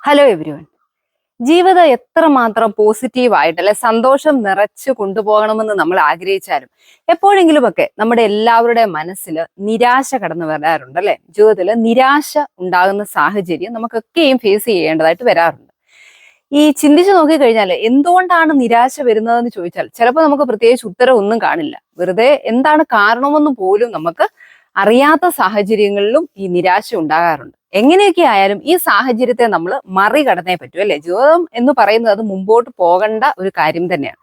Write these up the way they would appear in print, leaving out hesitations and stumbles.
Hello everyone. ജീവിതം എത്രമാത്രം പോസിറ്റീവായിട്ട് അല്ലെ സന്തോഷം നിറച്ചു കൊണ്ടുപോകണമെന്ന് നമ്മൾ ആഗ്രഹിച്ചാലും എപ്പോഴെങ്കിലുമൊക്കെ നമ്മുടെ എല്ലാവരുടെയും മനസ്സിൽ നിരാശ കടന്നു വരാറുണ്ട് അല്ലെ. ജീവിതത്തിൽ നിരാശ ഉണ്ടാകുന്ന സാഹചര്യം നമുക്കൊക്കെയും ഫേസ് ചെയ്യേണ്ടതായിട്ട് വരാറുണ്ട്. ഈ ചിന്തിച്ചു നോക്കിക്കഴിഞ്ഞാൽ എന്തുകൊണ്ടാണ് നിരാശ വരുന്നതെന്ന് ചോദിച്ചാൽ ചിലപ്പോൾ നമുക്ക് പ്രത്യേകിച്ച് ഉത്തരം ഒന്നും കാണില്ല. വെറുതെ എന്താണ് കാരണമെന്ന് പോലും നമുക്ക് അറിയാത്ത സാഹചര്യങ്ങളിലും ഈ നിരാശ ഉണ്ടാകാറുണ്ട്. എങ്ങനെയൊക്കെ ആയാലും ഈ സാഹചര്യത്തെ നമ്മൾ മറികടന്നേ പറ്റൂ അല്ലെ. ജീവിതം എന്ന് പറയുന്നത് അത് മുമ്പോട്ട് പോകേണ്ട ഒരു കാര്യം തന്നെയാണ്.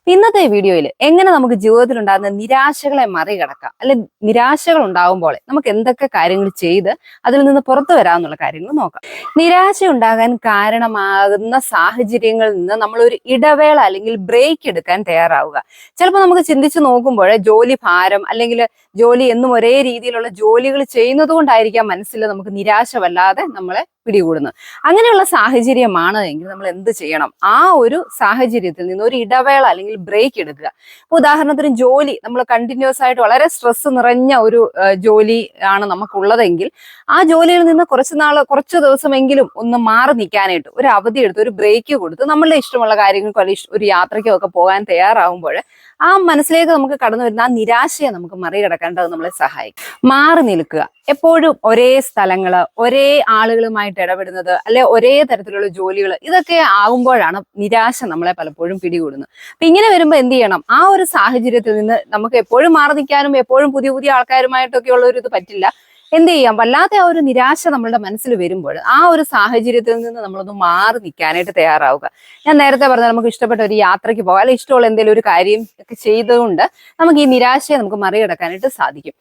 ഇന്നത്തെ വീഡിയോയിൽ എങ്ങനെ നമുക്ക് ജീവിതത്തിൽ ഉണ്ടാകുന്ന നിരാശകളെ മറികടക്കാം, അല്ലെ നിരാശകൾ ഉണ്ടാകുമ്പോൾ നമുക്ക് എന്തൊക്കെ കാര്യങ്ങൾ ചെയ്ത് അതിൽ നിന്ന് പുറത്തു വരാമെന്നുള്ള കാര്യങ്ങൾ നോക്കാം. നിരാശ ഉണ്ടാകാൻ കാരണമാകുന്ന സാഹചര്യങ്ങളിൽ നിന്ന് നമ്മൾ ഒരു ഇടവേള അല്ലെങ്കിൽ ബ്രേക്ക് എടുക്കാൻ തയ്യാറാവുക. ചിലപ്പോൾ നമുക്ക് ചിന്തിച്ചു നോക്കുമ്പോൾ ജോലി ഭാരം അല്ലെങ്കിൽ ജോലി എന്നും ഒരേ രീതിയിലുള്ള ജോലികൾ ചെയ്യുന്നത് കൊണ്ടായിരിക്കാം മനസ്സിൽ നമുക്ക് നിരാശ വല്ലാതെ നമ്മളെ പിടികൂടുന്നത്. അങ്ങനെയുള്ള സാഹചര്യമാണ് എങ്കിൽ നമ്മൾ എന്ത് ചെയ്യണം? ആ ഒരു സാഹചര്യത്തിൽ നിന്ന് ഒരു ഇടവേള അല്ലെങ്കിൽ ബ്രേക്ക് എടുക്കുക. ഇപ്പൊ ഉദാഹരണത്തിന് ജോലി നമ്മൾ കണ്ടിന്യൂസ് ആയിട്ട് വളരെ സ്ട്രെസ് നിറഞ്ഞ ഒരു ജോലി ആണ് നമുക്കുള്ളതെങ്കിൽ ആ ജോലിയിൽ നിന്ന് കുറച്ച് ദിവസമെങ്കിലും ഒന്ന് മാറി നിൽക്കാനായിട്ട് ഒരു അവധി എടുത്ത് ഒരു ബ്രേക്ക് കൊടുത്ത് നമ്മളുടെ ഇഷ്ടമുള്ള കാര്യങ്ങൾക്ക് ഒരു യാത്രയ്ക്കോ ഒക്കെ പോകാൻ തയ്യാറാവുമ്പോൾ ആ മനസ്സിലേക്ക് നമുക്ക് കടന്നു വരുന്ന ആ നിരാശയെ നമുക്ക് മറികടക്കേണ്ടത് നമ്മളെ സഹായിക്കും. മാറി നിൽക്കുക. എപ്പോഴും ഒരേ സ്ഥലങ്ങള് ഒരേ ആളുകളുമായിട്ട് ഇടപെടുന്നത് അല്ലെ ഒരേ തരത്തിലുള്ള ജോലികൾ ഇതൊക്കെ ആകുമ്പോഴാണ് നിരാശ നമ്മളെ പലപ്പോഴും പിടികൂടുന്നത്. അപ്പൊ ഇങ്ങനെ വരുമ്പോൾ എന്ത് ചെയ്യണം? ആ ഒരു സാഹചര്യത്തിൽ നിന്ന് നമുക്ക് എപ്പോഴും മാറി നിൽക്കാനും എപ്പോഴും പുതിയ പുതിയ ആൾക്കാരുമായിട്ടൊക്കെ ഉള്ള ഒരു ഇത് പറ്റില്ല. എന്ത് ചെയ്യാം? വല്ലാത്ത ആ ഒരു നിരാശ നമ്മളുടെ മനസ്സിൽ വരുമ്പോൾ ആ ഒരു സാഹചര്യത്തിൽ നിന്ന് നമ്മളൊന്ന് മാറി നിൽക്കാനായിട്ട് തയ്യാറാവുക. ഞാൻ നേരത്തെ പറഞ്ഞാൽ നമുക്ക് ഇഷ്ടപ്പെട്ട ഒരു യാത്രയ്ക്ക് പോകാം, അല്ലെ ഇഷ്ടമുള്ള എന്തെങ്കിലും ഒരു കാര്യം ഒക്കെ ചെയ്തുകൊണ്ട് നമുക്ക് ഈ നിരാശയെ നമുക്ക് മറികടക്കാനായിട്ട് സാധിക്കും.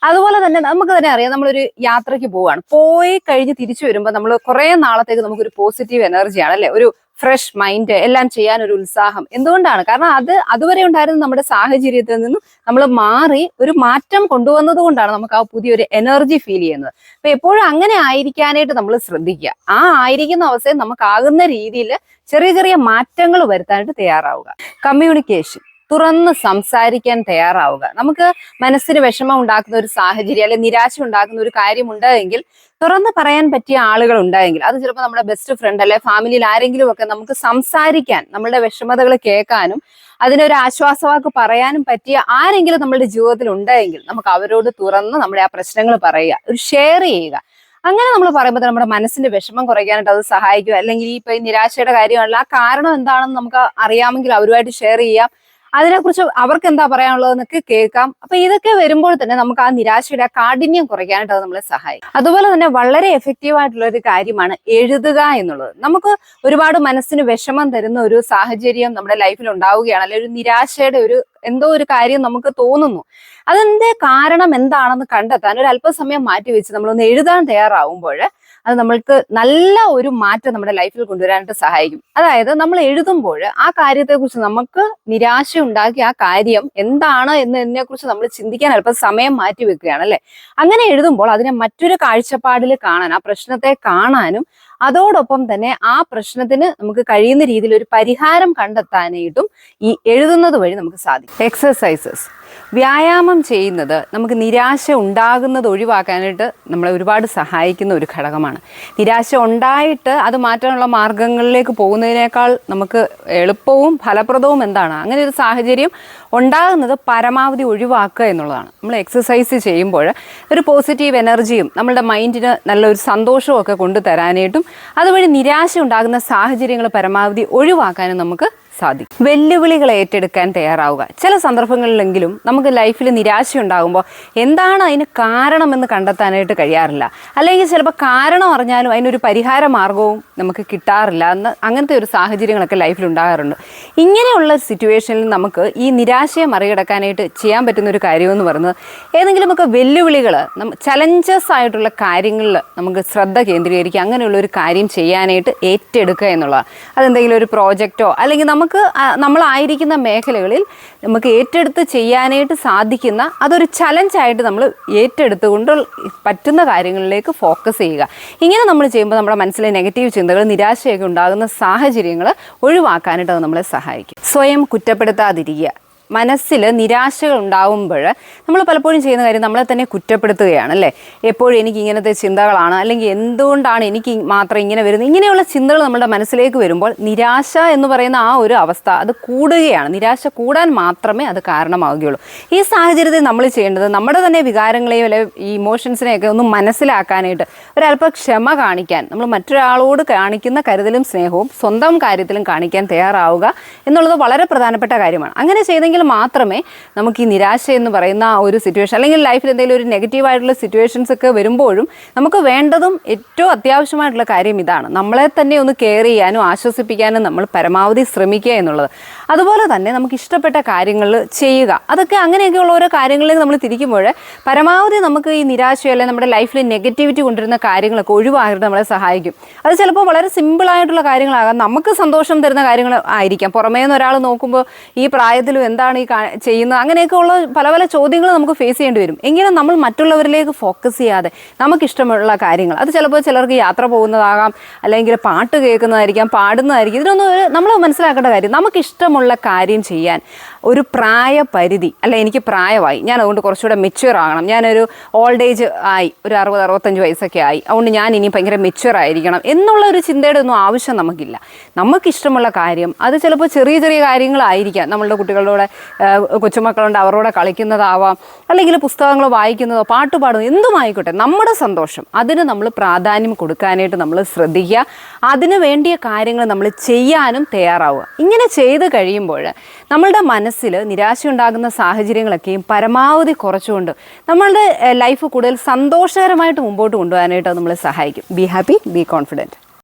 അതുപോലെ തന്നെ നമുക്ക് തന്നെ അറിയാം, നമ്മളൊരു യാത്രയ്ക്ക് പോവുകയാണ്, പോയി കഴിഞ്ഞ് തിരിച്ചു വരുമ്പോൾ നമ്മൾ കുറെ നാളത്തേക്ക് നമുക്കൊരു പോസിറ്റീവ് എനർജിയാണ് അല്ലെ, ഒരു ഫ്രഷ് മൈൻഡ്, എല്ലാം ചെയ്യാൻ ഒരു ഉത്സാഹം. എന്തുകൊണ്ടാണ്? കാരണം അതുവരെ ഉണ്ടായിരുന്ന നമ്മുടെ സാഹചര്യത്തിൽ നിന്നും നമ്മൾ മാറി ഒരു മാറ്റം കൊണ്ടുവന്നത് കൊണ്ടാണ് നമുക്ക് ആ പുതിയൊരു എനർജി ഫീൽ ചെയ്യുന്നത്. അപ്പൊ എപ്പോഴും അങ്ങനെ ആയിരിക്കാനായിട്ട് നമ്മൾ ശ്രദ്ധിക്കുക. ആ ആയിരിക്കുന്ന അവസ്ഥയിൽ നമുക്കാകുന്ന രീതിയിൽ ചെറിയ ചെറിയ മാറ്റങ്ങൾ വരുത്താനായിട്ട് തയ്യാറാവുക. കമ്മ്യൂണിക്കേഷൻ, തുറന്ന് സംസാരിക്കാൻ തയ്യാറാവുക. നമുക്ക് മനസ്സിന് വിഷമം ഉണ്ടാക്കുന്ന ഒരു സാഹചര്യം അല്ലെ നിരാശ ഉണ്ടാക്കുന്ന ഒരു കാര്യം ഉണ്ടെങ്കിൽ തുറന്ന് പറയാൻ പറ്റിയ ആളുകൾ ഉണ്ടായെങ്കിൽ, അത് ചിലപ്പോൾ നമ്മുടെ ബെസ്റ്റ് ഫ്രണ്ട് അല്ലെ ഫാമിലിയിൽ ആരെങ്കിലും ഒക്കെ നമുക്ക് സംസാരിക്കാൻ, നമ്മളുടെ വിഷമതകൾ കേൾക്കാനും അതിനൊരു ആശ്വാസവാക്ക് പറയാനും പറ്റിയ ആരെങ്കിലും നമ്മുടെ ജീവിതത്തിൽ ഉണ്ടെങ്കിൽ നമുക്ക് അവരോട് തുറന്ന് നമ്മുടെ ആ പ്രശ്നങ്ങൾ പറയുക, ഒരു ഷെയർ ചെയ്യുക. അങ്ങനെ നമ്മൾ പറയുമ്പോൾ നമ്മുടെ മനസ്സിന്റെ വിഷമം കുറയ്ക്കാനായിട്ട് അത് സഹായിക്കും. അല്ലെങ്കിൽ ഈ നിരാശയുടെ കാര്യമല്ല, ആ കാരണം എന്താണെന്ന് നമുക്ക് അറിയാമെങ്കിൽ അവരുമായിട്ട് ഷെയർ ചെയ്യാം. അതിനെക്കുറിച്ച് അവർക്ക് എന്താ പറയാനുള്ളതെന്നൊക്കെ കേൾക്കാം. അപ്പൊ ഇതൊക്കെ വരുമ്പോൾ തന്നെ നമുക്ക് ആ നിരാശയുടെ ആ കാഠിന്യം കുറയ്ക്കാനായിട്ട് അത് നമ്മളെ സഹായിക്കും. അതുപോലെ തന്നെ വളരെ എഫക്റ്റീവ് ആയിട്ടുള്ള ഒരു കാര്യമാണ് എഴുതുക എന്നുള്ളത്. നമുക്ക് ഒരുപാട് മനസ്സിന് വിഷമം തരുന്ന ഒരു സാഹചര്യം നമ്മുടെ ലൈഫിൽ ഉണ്ടാവുകയാണ്, അല്ലെങ്കിൽ ഒരു നിരാശയുടെ എന്തോ ഒരു കാര്യം നമുക്ക് തോന്നുന്നു. അതിന്റെ കാരണം എന്താണെന്ന് കണ്ടെത്താൻ ഒരു അല്പസമയം മാറ്റി വെച്ച് നമ്മളൊന്ന് എഴുതാൻ തയ്യാറാവുമ്പോൾ അത് നമ്മൾക്ക് നല്ല ഒരു മാറ്റം നമ്മുടെ ലൈഫിൽ കൊണ്ടുവരാനായിട്ട് സഹായിക്കും. അതായത് നമ്മൾ എഴുതുമ്പോൾ ആ കാര്യത്തെക്കുറിച്ച് നമുക്ക് നിരാശ ഉണ്ടാക്കിയ ആ കാര്യം എന്താണ് എന്നതിനെക്കുറിച്ച് നമ്മൾ ചിന്തിക്കാൻ അല്പം സമയം മാറ്റി വെക്കുകയാണ് അല്ലെ. അങ്ങനെ എഴുതുമ്പോൾ അതിനെ മറ്റൊരു കാഴ്ചപ്പാടിൽ കാണാൻ, ആ പ്രശ്നത്തെ കാണാനും അതോടൊപ്പം തന്നെ ആ പ്രശ്നത്തിന് നമുക്ക് കഴിയുന്ന രീതിയിൽ ഒരു പരിഹാരം കണ്ടെത്താനായിട്ടും ഈ എഴുതുന്നത് വഴി നമുക്ക് സാധിക്കും. എക്സസൈസസ്, വ്യായാമം ചെയ്യുന്നത് നമുക്ക് നിരാശ ഉണ്ടാകുന്നത് ഒഴിവാക്കാനായിട്ട് നമ്മളെ ഒരുപാട് സഹായിക്കുന്ന ഒരു ഘടകമാണ്. നിരാശ ഉണ്ടായിട്ട് അത് മാറ്റാനുള്ള മാർഗങ്ങളിലേക്ക് പോകുന്നതിനേക്കാൾ നമുക്ക് എളുപ്പവും ഫലപ്രദവും എന്താണ്? അങ്ങനെ ഒരു സാഹചര്യം ഉണ്ടാകുന്നത് പരമാവധി ഒഴിവാക്കുക എന്നുള്ളതാണ്. നമ്മൾ എക്സസൈസ് ചെയ്യുമ്പോൾ ഒരു പോസിറ്റീവ് എനർജിയും നമ്മളുടെ മൈൻഡിന് നല്ലൊരു സന്തോഷവും ഒക്കെ കൊണ്ടുതരാനായിട്ടും അതുവഴി നിരാശ ഉണ്ടാകുന്ന സാഹചര്യങ്ങൾ പരമാവധി ഒഴിവാക്കാനും നമുക്ക് സാധിക്കും. വെല്ലുവിളികൾ ഏറ്റെടുക്കാൻ തയ്യാറാവുക. ചില സന്ദർഭങ്ങളിലെങ്കിലും നമുക്ക് ലൈഫിൽ നിരാശ ഉണ്ടാകുമ്പോൾ എന്താണ് അതിന് കാരണമെന്ന് കണ്ടെത്താനായിട്ട് കഴിയാറില്ല. അല്ലെങ്കിൽ ചിലപ്പോൾ കാരണം അറിഞ്ഞാലും അതിനൊരു പരിഹാര മാർഗവും നമുക്ക് കിട്ടാറില്ല. അങ്ങനത്തെ ഒരു സാഹചര്യങ്ങളൊക്കെ ലൈഫിൽ ഉണ്ടാകാറുണ്ട്. ഇങ്ങനെയുള്ള സിറ്റുവേഷനിൽ നമുക്ക് ഈ നിരാശയെ മറികടക്കാനായിട്ട് ചെയ്യാൻ പറ്റുന്ന ഒരു കാര്യമെന്ന് പറയുന്നത് ഏതെങ്കിലുമൊക്കെ വെല്ലുവിളികൾ, ചലഞ്ചസ് ആയിട്ടുള്ള കാര്യങ്ങളിൽ നമുക്ക് ശ്രദ്ധ കേന്ദ്രീകരിക്കുക, അങ്ങനെയുള്ള ഒരു കാര്യം ചെയ്യാനായിട്ട് ഏറ്റെടുക്കുക എന്നുള്ളതാണ്. അതെന്തെങ്കിലും ഒരു പ്രോജക്റ്റോ അല്ലെങ്കിൽ നമ്മളായിരിക്കുന്ന മേഖലകളിൽ നമുക്ക് ഏറ്റെടുത്ത് ചെയ്യാനായിട്ട് സാധിക്കുന്ന അതൊരു ചലഞ്ചായിട്ട് നമ്മൾ ഏറ്റെടുത്തുകൊണ്ട് പറ്റുന്ന കാര്യങ്ങളിലേക്ക് ഫോക്കസ് ചെയ്യുക. ഇങ്ങനെ നമ്മൾ ചെയ്യുമ്പോൾ നമ്മുടെ മനസ്സിലെ നെഗറ്റീവ് ചിന്തകൾ, നിരാശയൊക്കെ ഉണ്ടാകുന്ന സാഹചര്യങ്ങൾ ഒഴിവാക്കാനായിട്ട് അത് നമ്മളെ സഹായിക്കും. സ്വയം കുറ്റപ്പെടുത്താതിരിക്കുക. മനസ്സിൽ നിരാശകൾ ഉണ്ടാവുമ്പോൾ നമ്മൾ പലപ്പോഴും ചെയ്യുന്ന കാര്യം നമ്മളെ തന്നെ കുറ്റപ്പെടുത്തുകയാണ് അല്ലേ. എപ്പോഴും എനിക്ക് ഇങ്ങനത്തെ ചിന്തകളാണ്, അല്ലെങ്കിൽ എന്തുകൊണ്ടാണ് എനിക്ക് മാത്രം ഇങ്ങനെ വരുന്നത്, ഇങ്ങനെയുള്ള ചിന്തകൾ നമ്മുടെ മനസ്സിലേക്ക് വരുമ്പോൾ നിരാശ എന്ന് പറയുന്ന ആ ഒരു അവസ്ഥ അത് കൂടുകയാണ്. നിരാശ കൂടാൻ മാത്രമേ അത് കാരണമാവുകയുള്ളൂ. ഈ സാഹചര്യത്തിൽ നമ്മൾ ചെയ്യേണ്ടത് നമ്മുടെ തന്നെ വികാരങ്ങളെയോ അല്ലെങ്കിൽ ഈ ഇമോഷൻസിനെയൊക്കെ ഒന്ന് മനസ്സിലാക്കാനായിട്ട് ഒരല്പം ക്ഷമ കാണിക്കാൻ, നമ്മൾ മറ്റൊരാളോട് കാണിക്കുന്ന കരുതലും സ്നേഹവും സ്വന്തം കാര്യത്തിലും കാണിക്കാൻ തയ്യാറാവുക എന്നുള്ളത് വളരെ പ്രധാനപ്പെട്ട കാര്യമാണ്. അങ്ങനെ ചെയ്തെങ്കിൽ മാത്രമേ നമുക്ക് ഈ നിരാശ എന്ന് പറയുന്ന ആ ഒരു സിറ്റുവേഷൻ, അല്ലെങ്കിൽ ലൈഫിൽ എന്തെങ്കിലും ഒരു നെഗറ്റീവായിട്ടുള്ള സിറ്റുവേഷൻസ് ഒക്കെ വരുമ്പോഴും നമുക്ക് വേണ്ടതും ഏറ്റവും അത്യാവശ്യമായിട്ടുള്ള കാര്യം ഇതാണ്, നമ്മളെ തന്നെ ഒന്ന് കെയർ ചെയ്യാനും ആശ്വസിപ്പിക്കാനും നമ്മൾ പരമാവധി ശ്രമിക്കുക എന്നുള്ളത്. അതുപോലെ തന്നെ നമുക്ക് ഇഷ്ടപ്പെട്ട കാര്യങ്ങൾ ചെയ്യുക. അതൊക്കെ അങ്ങനെയൊക്കെയുള്ള ഓരോ കാര്യങ്ങളിലേക്ക് നമ്മൾ തിരിക്കുമ്പോൾ പരമാവധി നമുക്ക് ഈ നിരാശയോ അല്ലെങ്കിൽ നമ്മുടെ ലൈഫിൽ നെഗറ്റിവിറ്റി കൊണ്ടുവരുന്ന കാര്യങ്ങളൊക്കെ ഒഴിവാക്കിയിട്ട് നമ്മളെ സഹായിക്കും. അത് ചിലപ്പോൾ വളരെ സിമ്പിളായിട്ടുള്ള കാര്യങ്ങളാകാം, നമുക്ക് സന്തോഷം തരുന്ന കാര്യങ്ങൾ ആയിരിക്കാം. പുറമേ നിന്ന് ഒരാൾ നോക്കുമ്പോൾ ഈ പ്രായത്തിലും എന്താണ് ഈ ചെയ്യുന്നത്, അങ്ങനെയൊക്കെ ഉള്ള പല പല ചോദ്യങ്ങൾ നമുക്ക് ഫേസ് ചെയ്യേണ്ടി വരും. എങ്കിലും നമ്മൾ മറ്റുള്ളവരിലേക്ക് ഫോക്കസ് ചെയ്യാതെ നമുക്കിഷ്ടമുള്ള കാര്യങ്ങൾ, അത് ചിലപ്പോൾ ചിലർക്ക് യാത്ര പോകുന്നതാകാം, അല്ലെങ്കിൽ പാട്ട് കേൾക്കുന്നതായിരിക്കാം, പാടുന്നതായിരിക്കും. ഇതിനൊന്നും നമ്മൾ മനസ്സിലാക്കേണ്ട കാര്യം, നമുക്കിഷ്ടമുള്ള കാര്യം ചെയ്യാൻ ഒരു പ്രായപരിധി അല്ല. എനിക്ക് പ്രായമായി, ഞാൻ അതുകൊണ്ട് കുറച്ചുകൂടെ മെച്യൂർ ആകണം, ഞാനൊരു ഓൾഡ് ഏജ് ആയി, ഒരു 60-65 വയസ്സൊക്കെ ആയി, അതുകൊണ്ട് ഞാൻ ഇനി ഭയങ്കര മെച്യൂർ ആയിരിക്കണം എന്നുള്ള ഒരു ചിന്തയുടെ ഒന്നും ആവശ്യം നമുക്കില്ല. നമുക്കിഷ്ടമുള്ള കാര്യം, അത് ചിലപ്പോൾ ചെറിയ ചെറിയ കാര്യങ്ങളായിരിക്കാം. നമ്മളുടെ കുട്ടികളുടെ കൊച്ചുമക്കളുണ്ട്, അവരോടെ കളിക്കുന്നതാവാം, അല്ലെങ്കിൽ പുസ്തകങ്ങൾ വായിക്കുന്നതോ പാട്ട് പാടുന്നതോ എന്തുമായിക്കോട്ടെ, നമ്മുടെ സന്തോഷം അതിന് നമ്മൾ പ്രാധാന്യം കൊടുക്കാനായിട്ട് നമ്മൾ ശ്രദ്ധിക്കുക. അതിന് വേണ്ടിയ കാര്യങ്ങൾ നമ്മൾ ചെയ്യാനും തയ്യാറാവുക. ഇങ്ങനെ ചെയ്ത് കഴിയുമ്പോൾ നമ്മളുടെ മനസ്സിൽ നിരാശയുണ്ടാകുന്ന സാഹചര്യങ്ങളൊക്കെയും പരമാവധി കുറച്ചുകൊണ്ട് നമ്മളുടെ ലൈഫ് കൂടുതൽ സന്തോഷകരമായിട്ട് മുമ്പോട്ട് കൊണ്ടുപോകാനായിട്ട് നമ്മളെ സഹായിക്കും. Be happy, be confident.